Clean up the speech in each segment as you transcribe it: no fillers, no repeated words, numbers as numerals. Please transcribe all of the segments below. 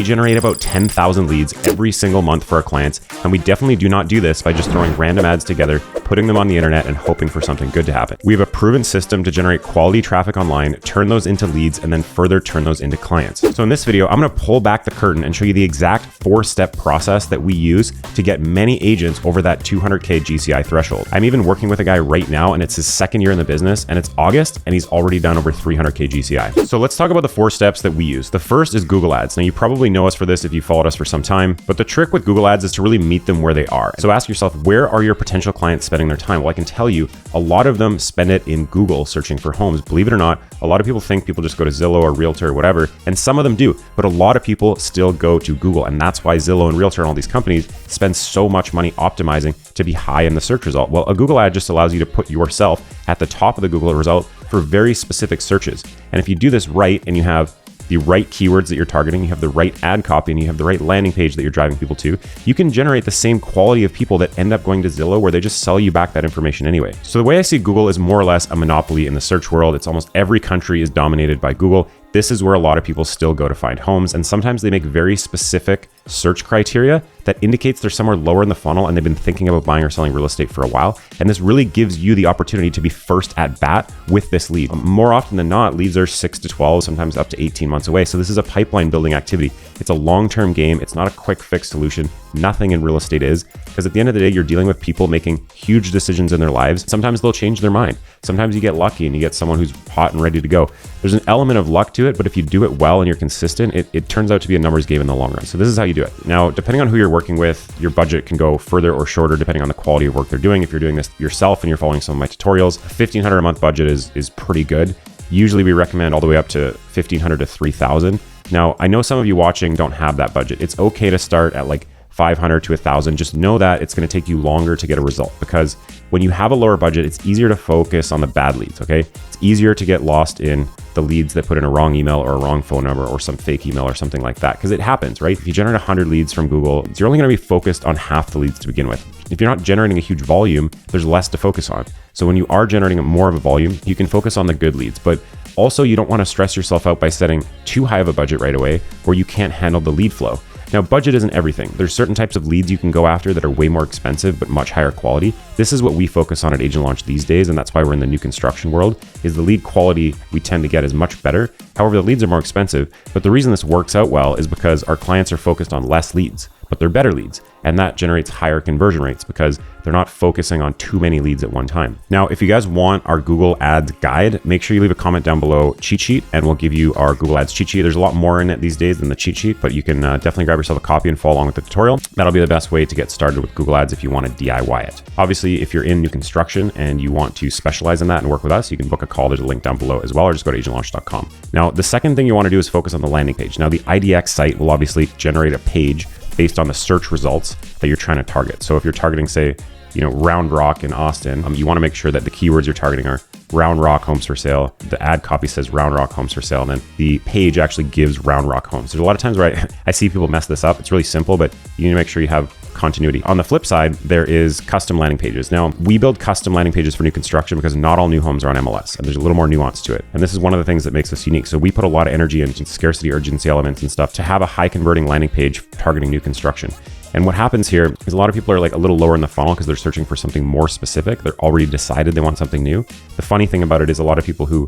generate about 10,000 leads every single month for our clients, and we definitely do not do this by just throwing random ads together, putting them on the internet, and hoping for something good to happen. We have a proven system to generate quality traffic online, turn those into leads, and then further turn those into clients. So in this video, I'm going to pull back the curtain and show you the exact 4-step process that we use to get many agents over that 200K GCI threshold. I'm even working with a guy right now, and it's his second year in the business, and it's August, and he's already done over 300K GCI. So let's talk about the 4 steps that we use. The first is Google Ads. Now, you probably know us for this if you followed us for some time, but the trick with Google Ads is to really meet them where they are. So ask yourself, where are your potential clients spending their time? Well, I can tell you a lot of them spend it in Google searching for homes. Believe it or not, a lot of people think people just go to Zillow or Realtor or whatever, and some of them do, but a lot of people still go to Google, and that's why Zillow and Realtor and all these companies spend so much money optimizing to be high in the search result. Well, a Google ad just allows you to put yourself at the top of the Google result for very specific searches. And if you do this right and you have the right keywords that you're targeting, you have the right ad copy, and you have the right landing page that you're driving people to, you can generate the same quality of people that end up going to Zillow, where they just sell you back that information anyway. So the way I see Google is more or less a monopoly in the search world. It's almost every country is dominated by Google. This is where a lot of people still go to find homes, and sometimes they make very specific search criteria that indicates they're somewhere lower in the funnel and they've been thinking about buying or selling real estate for a while. And this really gives you the opportunity to be first at bat with this lead. More often than not, leads are 6 to 12, sometimes up to 18 months away. So this is a pipeline building activity. It's a long-term game. It's not a quick fix solution. Nothing in real estate is, because at the end of the day, you're dealing with people making huge decisions in their lives. Sometimes they'll change their mind. Sometimes you get lucky and you get someone who's hot and ready to go. There's an element of luck to it, but if you do it well and you're consistent, it turns out to be a numbers game in the long run. So this is how you do it. Now, depending on who you're working with, your budget can go further or shorter depending on the quality of work they're doing. If you're doing this yourself and you're following some of my tutorials, $1,500 a month budget is pretty good. Usually we recommend all the way up to $1,500 to $3,000. Now, I know some of you watching don't have that budget. It's okay to start at like $500 to $1,000. Just know that it's going to take you longer to get a result, because when you have a lower budget, it's easier to focus on the bad leads, okay? It's easier to get lost in the leads that put in a wrong email or a wrong phone number or some fake email or something like that, because it happens, right? If you generate 100 leads from Google, you're only going to be focused on half the leads to begin with. If you're not generating a huge volume, there's less to focus on. So when you are generating more of a volume, you can focus on the good leads, but also you don't want to stress yourself out by setting too high of a budget right away where you can't handle the lead flow. Now, budget isn't everything. There's certain types of leads you can go after that are way more expensive, but much higher quality. This is what we focus on at Agent Launch these days, and that's why we're in the new construction world, is the lead quality we tend to get is much better. However, the leads are more expensive, but the reason this works out well is because our clients are focused on less leads, but they're better leads. And that generates higher conversion rates because they're not focusing on too many leads at one time. Now, if you guys want our Google Ads guide, make sure you leave a comment down below, cheat sheet, and we'll give you our Google Ads cheat sheet. There's a lot more in it these days than the cheat sheet, but you can definitely grab yourself a copy and follow along with the tutorial. That'll be the best way to get started with Google Ads if you want to DIY it. Obviously, if you're in new construction and you want to specialize in that and work with us, you can book a call. There's a link down below as well, or just go to agentlaunch.com. Now, the second thing you want to do is focus on the landing page. Now, the IDX site will obviously generate a page based on the search results that you're trying to target. So if you're targeting, say, Round Rock in Austin, you want to make sure that the keywords you're targeting are Round Rock homes for sale. The ad copy says Round Rock homes for sale, and then the page actually gives Round Rock homes. There's a lot of times where I see people mess this up. It's really simple, but you need to make sure you have continuity. On the flip side, there is custom landing pages. Now, we build custom landing pages for new construction because not all new homes are on MLS, and there's a little more nuance to it. And this is one of the things that makes us unique. So we put a lot of energy into scarcity, urgency elements and stuff to have a high converting landing page targeting new construction. And what happens here is a lot of people are like a little lower in the funnel because they're searching for something more specific. They're already decided they want something new. The funny thing about it is a lot of people who,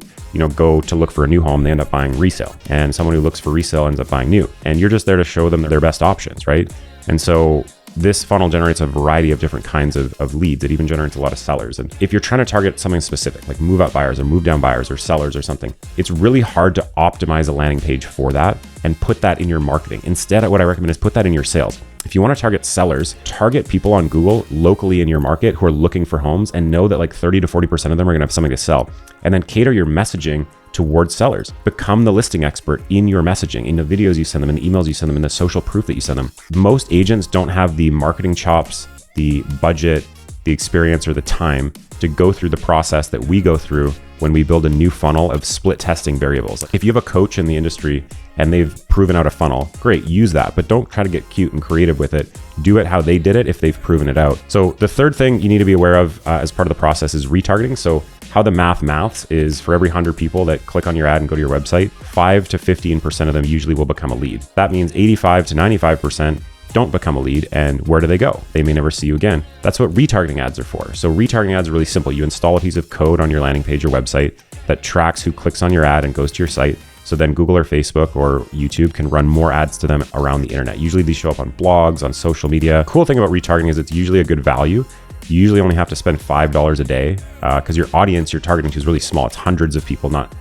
go to look for a new home, they end up buying resale. And someone who looks for resale ends up buying new. And you're just there to show them their best options, right? And so this funnel generates a variety of different kinds of leads. It even generates a lot of sellers. And if you're trying to target something specific, like move up buyers or move down buyers or sellers or something, it's really hard to optimize a landing page for that and put that in your marketing. Instead, what I recommend is put that in your sales. If you want to target sellers, target people on Google locally in your market who are looking for homes and know that like 30 to 40% of them are going to have something to sell. And then cater your messaging towards sellers. Become the listing expert in your messaging, in the videos you send them, in the emails you send them, in the social proof that you send them. Most agents don't have the marketing chops, the budget, the experience, or the time to go through the process that we go through when we build a new funnel of split testing variables. If you have a coach in the industry and they've proven out a funnel, great, use that, but don't try to get cute and creative with it. Do it how they did it if they've proven it out. So the third thing you need to be aware of as part of the process is retargeting. So how the maths is for every 100 people that click on your ad and go to your website, 5 to 15% of them usually will become a lead. That means 85 to 95% don't become a lead, and where do they go? They may never see you again. That's what retargeting ads are for. So retargeting ads are really simple. You install a piece of code on your landing page or website that tracks who clicks on your ad and goes to your site. So then Google or Facebook or YouTube can run more ads to them around the internet. Usually these show up on blogs, on social media. Cool thing about retargeting is it's usually a good value. You usually only have to spend $5 a day because your audience you're targeting to is really small. It's hundreds of people, not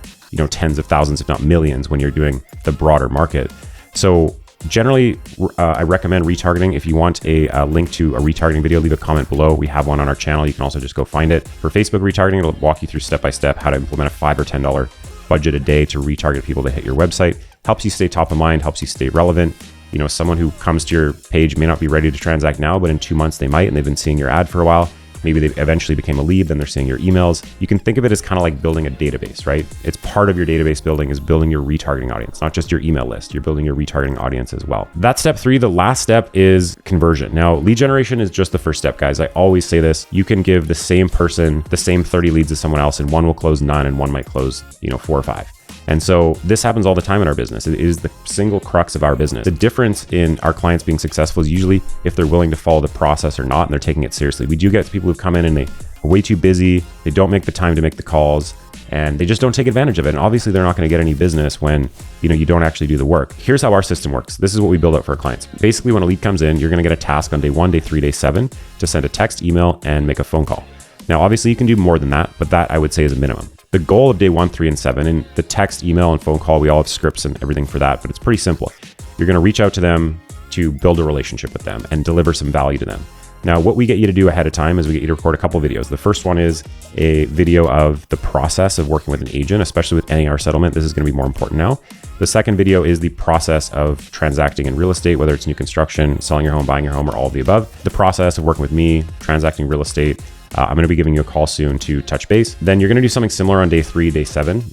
tens of thousands, if not millions, when you're doing the broader market. So generally, I recommend retargeting. If you want a link to a retargeting video, leave a comment below. We have one on our channel. You can also just go find it. For Facebook retargeting, it'll walk you through step-by-step how to implement a $5 or $10 budget a day to retarget people that hit your website. Helps you stay top of mind, helps you stay relevant. Someone who comes to your page may not be ready to transact now, but in 2 months they might, and they've been seeing your ad for a while. Maybe they eventually became a lead, then they're seeing your emails. You can think of it as kind of like building a database, right? It's part of your database building is building your retargeting audience, not just your email list. You're building your retargeting audience as well. That's step 3. The last step is conversion. Now, lead generation is just the first step, guys. I always say this. You can give the same person the same 30 leads as someone else, and one will close none and one might close, 4 or 5. And so this happens all the time in our business. It is the single crux of our business. The difference in our clients being successful is usually if they're willing to follow the process or not, and they're taking it seriously. We do get people who come in and they are way too busy. They don't make the time to make the calls, and they just don't take advantage of it. And obviously they're not going to get any business when you don't actually do the work. Here's how our system works. This is what we build out for our clients. Basically, when a lead comes in, you're going to get a task on day 1, day 3, day 7 to send a text, email, and make a phone call. Now, obviously you can do more than that, but that I would say is a minimum. The goal of day 1, 3, and 7, and the text, email, and phone call, we all have scripts and everything for that, but it's pretty simple. You're going to reach out to them to build a relationship with them and deliver some value to them. Now, what we get you to do ahead of time is we get you to record a couple videos. The first one is a video of the process of working with an agent, especially with NAR settlement. This is going to be more important now. The second video is the process of transacting in real estate, whether it's new construction, selling your home, buying your home, or all of the above. The process of working with me, transacting real estate. I'm going to be giving you a call soon to touch base. Then you're going to do something similar on day 3, day 7.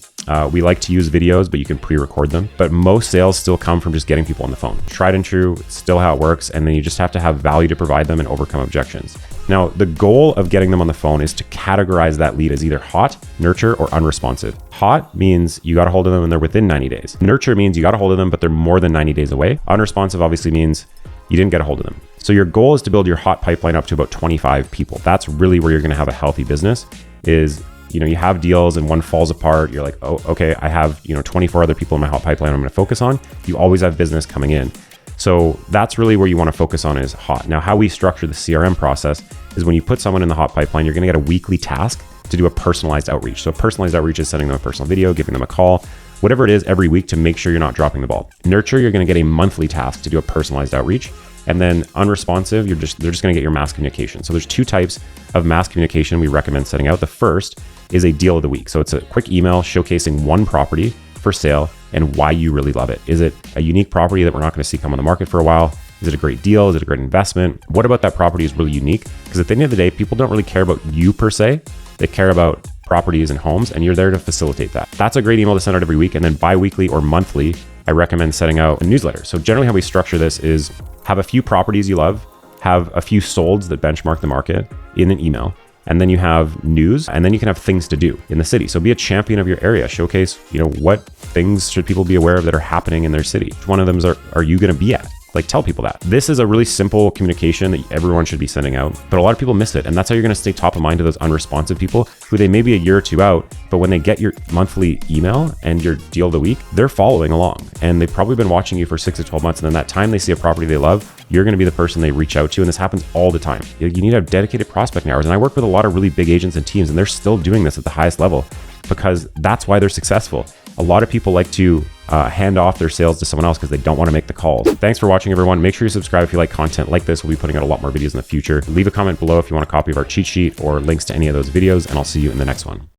We like to use videos, but you can pre-record them. But most sales still come from just getting people on the phone. Tried and true, still how it works. And then you just have to have value to provide them and overcome objections. Now, the goal of getting them on the phone is to categorize that lead as either hot, nurture, or unresponsive. Hot means you got a hold of them and they're within 90 days. Nurture means you got a hold of them, but they're more than 90 days away. Unresponsive obviously means you didn't get a hold of them. So your goal is to build your hot pipeline up to about 25 people. That's really where you're going to have a healthy business is, you have deals and one falls apart. You're like, oh, okay, I have, 24 other people in my hot pipeline I'm going to focus on. You always have business coming in. So that's really where you want to focus on is hot. Now, how we structure the CRM process is when you put someone in the hot pipeline, you're going to get a weekly task to do a personalized outreach. So personalized outreach is sending them a personal video, giving them a call, whatever it is every week to make sure you're not dropping the ball. Nurture, you're going to get a monthly task to do a personalized outreach. And then unresponsive, they're just going to get your mass communication. So there's 2 types of mass communication we recommend setting out. The first is a deal of the week. So it's a quick email showcasing one property for sale and why you really love it. Is it a unique property that we're not going to see come on the market for a while? Is it a great deal? Is it a great investment? What about that property is really unique? Because at the end of the day, people don't really care about you per se. They care about properties and homes, and you're there to facilitate that. That's a great email to send out every week. And then bi-weekly or monthly, I recommend setting out a newsletter. So generally how we structure this is have a few properties you love, have a few solds that benchmark the market in an email, and then you have news, and then you can have things to do in the city. So be a champion of your area, showcase, what things should people be aware of that are happening in their city? Which one of them are you going to be at? Like, tell people that. This is a really simple communication that everyone should be sending out, but a lot of people miss it. And that's how you're going to stay top of mind to those unresponsive people who they may be a year or 2 out, but when they get your monthly email and your deal of the week, they're following along and they've probably been watching you for 6 to 12 months. And then that time they see a property they love, you're going to be the person they reach out to. And this happens all the time. You need to have dedicated prospecting hours. And I work with a lot of really big agents and teams, and they're still doing this at the highest level because that's why they're successful. A lot of people like to hand off their sales to someone else because they don't want to make the calls. Thanks for watching, everyone. Make sure you subscribe if you like content like this. We'll be putting out a lot more videos in the future. Leave a comment below if you want a copy of our cheat sheet or links to any of those videos, and I'll see you in the next one.